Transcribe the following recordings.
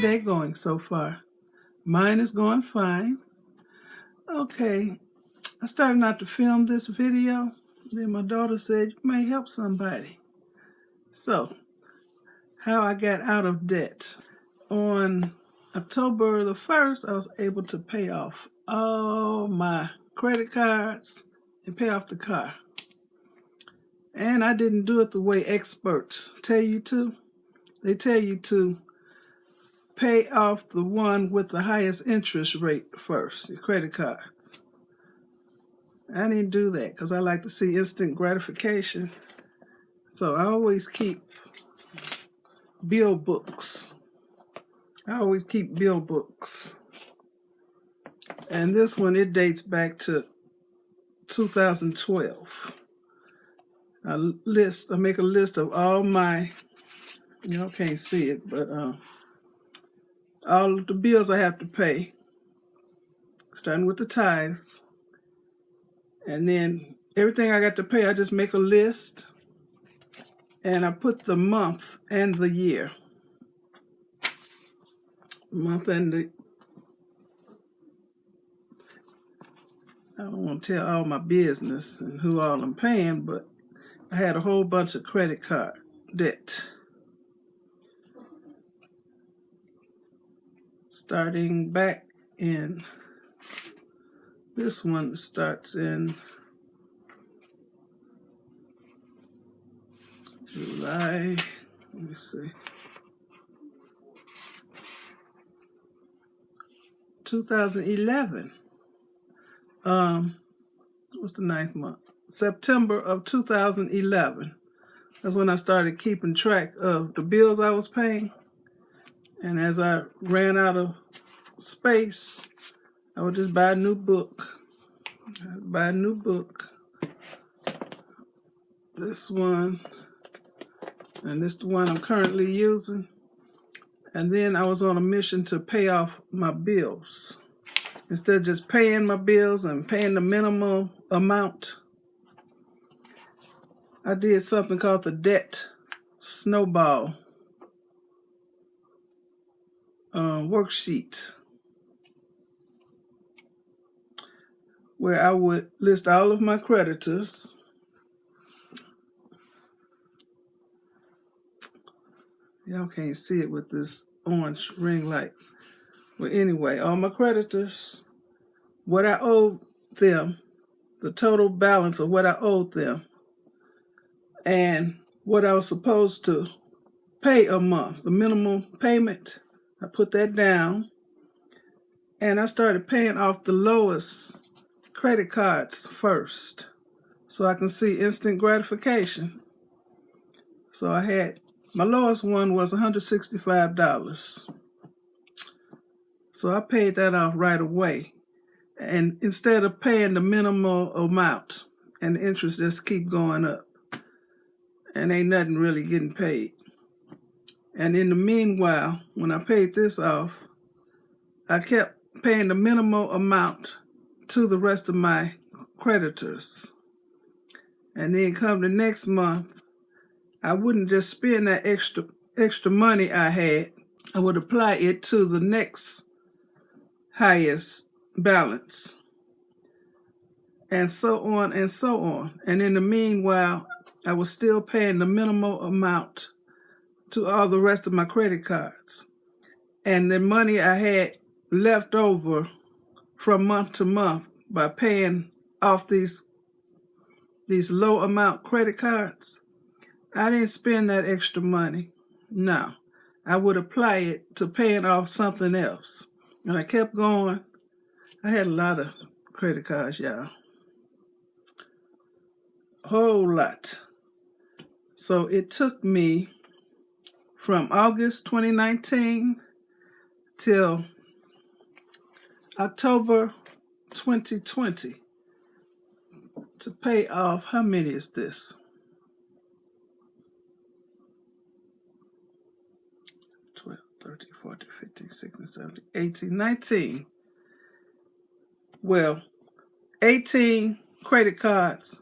day going so far? Mine is going fine. Okay, I started out to film this video. Then my daughter said, you may help somebody. So, how I got out of debt. On October the 1st, I was able to pay off all my credit cards and pay off the car. And I didn't do it the way experts tell you to. They tell you to pay off the one with the highest interest rate first, your credit cards. I didn't do that because I like to see instant gratification. So I always keep bill books. And this one, it dates back to 2012. I make a list of all my, you can't see it, but all of the bills I have to pay, starting with the tithes. And then everything I got to pay, I just make a list and I put the month and the year. I don't want to tell all my business and who all I'm paying, but I had a whole bunch of credit card debt. Starting back in, this one starts in July, let me see, 2011. What's the 9th month? September of 2011. That's when I started keeping track of the bills I was paying. And as I ran out of space, I would just buy a new book. This one, and this is the one I'm currently using. And then I was on a mission to pay off my bills. Instead of just paying my bills and paying the minimum amount, I did something called the debt SNOWBALL worksheet, where I would list all of my creditors. Y'all can't see it with this orange ring light. Well, anyway, all my creditors, what I owed them, the total balance of what I owed them, and what I was supposed to pay a month, the minimum payment. I put that down, and I started paying off the lowest credit cards first, so I can see instant gratification. So I had, my lowest one was $165. So I paid that off right away. And instead of paying the minimal amount, and the interest just keep going up, and ain't nothing really getting paid. And in the meanwhile, when I paid this off, I kept paying the minimal amount to the rest of my creditors. And then come the next month, I wouldn't just spend that extra money I had. I would apply it to the next highest balance. And so on and so on. And in the meanwhile, I was still paying the minimal amount to all the rest of my credit cards. And the money I had left over from month to month by paying off these low amount credit cards, I didn't spend that extra money. No, I would apply it to paying off something else. And I kept going. I had a lot of credit cards, y'all. A whole lot. So it took me from August 2019 till October 2020 to pay off, how many is this? 12, 13, 14, 15, 16, 17, 18, 19. Well, 18 credit cards,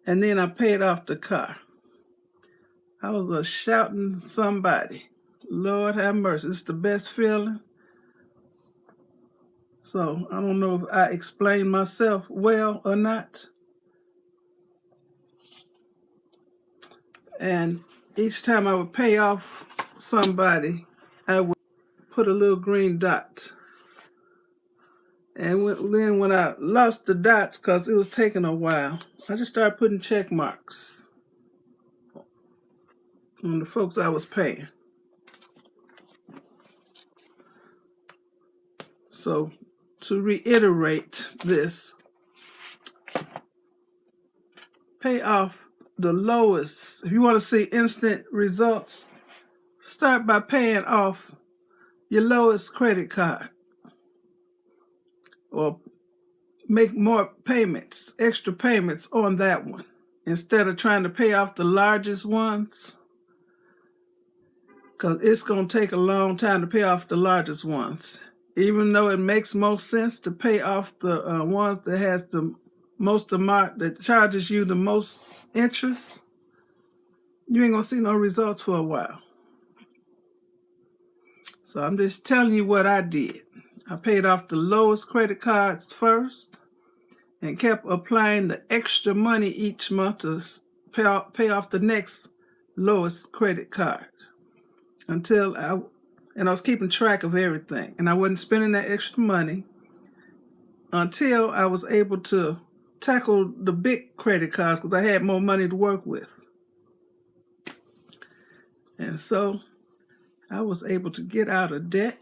and then I paid off the car. I was a shouting somebody. Lord have mercy. It's the best feeling. So I don't know if I explained myself well or not. And each time I would pay off somebody, I would put a little green dot. And then when I lost the dots, because it was taking a while, I just started putting check marks on the folks I was paying. So to reiterate this, pay off the lowest. If you want to see instant results, start by paying off your lowest credit card, or make more payments, extra payments on that one, instead of trying to pay off the largest ones, because it's going to take a long time to pay off the largest ones. Even though it makes most sense to pay off the ones that has the most amount, that charges you the most interest, you ain't going to see no results for a while. So I'm just telling you what I did. I paid off the lowest credit cards first and kept applying the extra money each month to pay off the next lowest credit card until I was keeping track of everything. And I wasn't spending that extra money until I was able to tackle the big credit cards because I had more money to work with. And so I was able to get out of debt.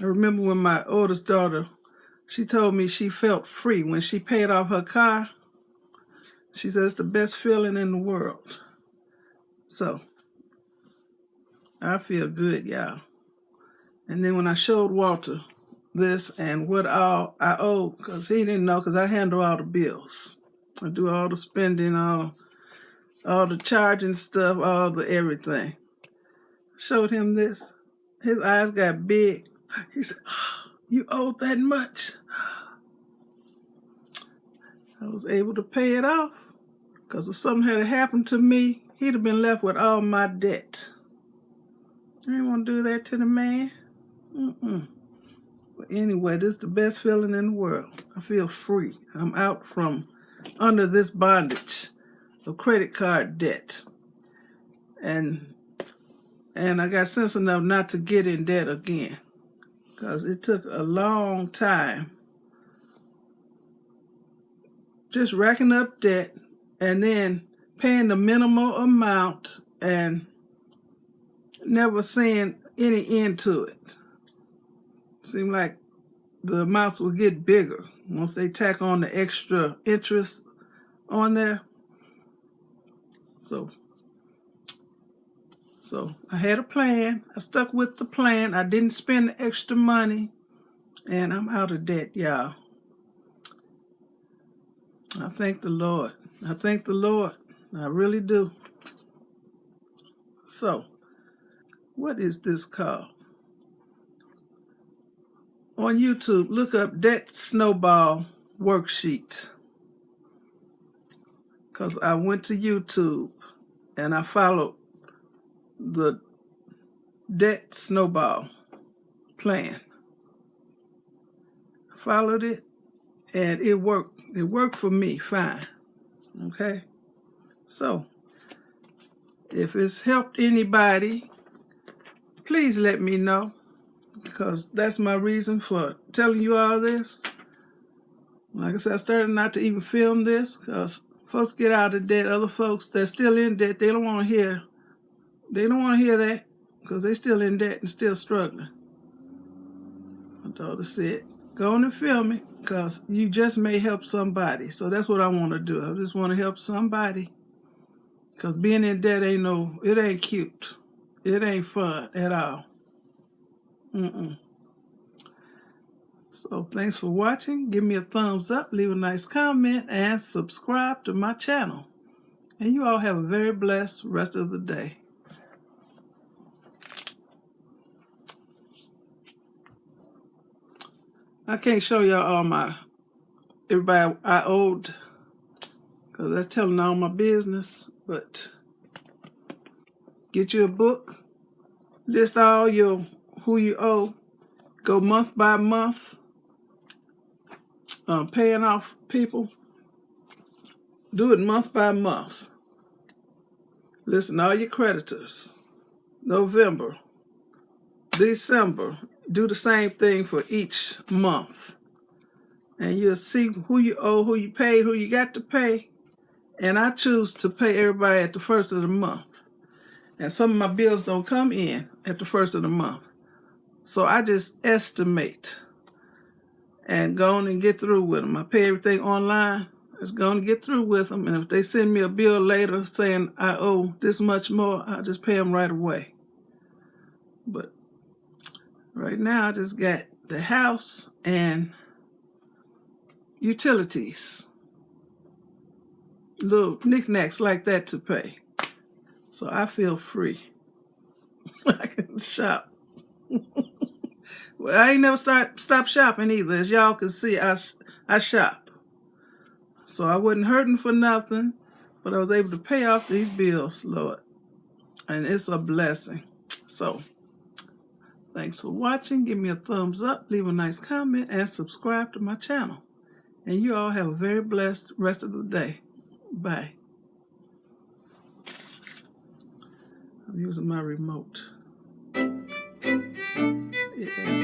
I remember when my oldest daughter, she told me she felt free when she paid off her car. She said it's the best feeling in the world. So I feel good, y'all. And then when I showed Walter this and what all I owe, because he didn't know, because I handle all the bills. I do all the spending, all the charging stuff, all the everything. Showed him this. His eyes got big. He said, "Oh, you owe that much?" I was able to pay it off, because if something had happened to me, he'd have been left with all my debt. I didn't want to do that to the man. But anyway, this is the best feeling in the world. I feel free. I'm out from under this bondage of credit card debt. And I got sense enough not to get in debt again, because it took a long time just racking up debt and then paying the minimal amount and never seeing any end to it. Seemed like the amounts will get bigger once they tack on the extra interest on there. So I had a plan. I stuck with the plan. I didn't spend the extra money, and I'm out of debt, y'all. I thank the Lord. I thank the Lord. I really do. So, what is this called? On YouTube, look up Debt Snowball Worksheet. Because I went to YouTube and I followed the Debt Snowball plan. I followed it and it worked. It worked for me fine. Okay? So, if it's helped anybody, please let me know, because that's my reason for telling you all this. Like I said, I started not to even film this because folks get out of debt. Other folks that's still in debt, they don't want to hear that, because they're still in debt and still struggling. My daughter said, go on and film it, because you just may help somebody. So that's what I want to do. I just want to help somebody, because being in debt it ain't cute. It ain't fun at all. So thanks for watching. Give me a thumbs up, leave a nice comment, and subscribe to my channel. And you all have a very blessed rest of the day. I can't show y'all all everybody I owed, because that's telling all my business. But get you a book List all who you owe. Go month by month, paying off people. Do it month by month. Listen, all your creditors. November, December. Do the same thing for each month. And you'll see who you owe, who you paid, who you got to pay. And I choose to pay everybody at the first of the month. And some of my bills don't come in at the first of the month. So I just estimate and go on and get through with them. I pay everything online. Just go on and get through with them. And if they send me a bill later saying I owe this much more, I'll just pay them right away. But right now I just got the house and utilities. Little knickknacks like that to pay. So I feel free. I can shop. Well, I ain't never stop shopping either. As y'all can see, I shop. So I wasn't hurting for nothing, but I was able to pay off these bills, Lord. And it's a blessing. So thanks for watching. Give me a thumbs up, leave a nice comment, and subscribe to my channel. And you all have a very blessed rest of the day. Bye. I'm using my remote. Yeah.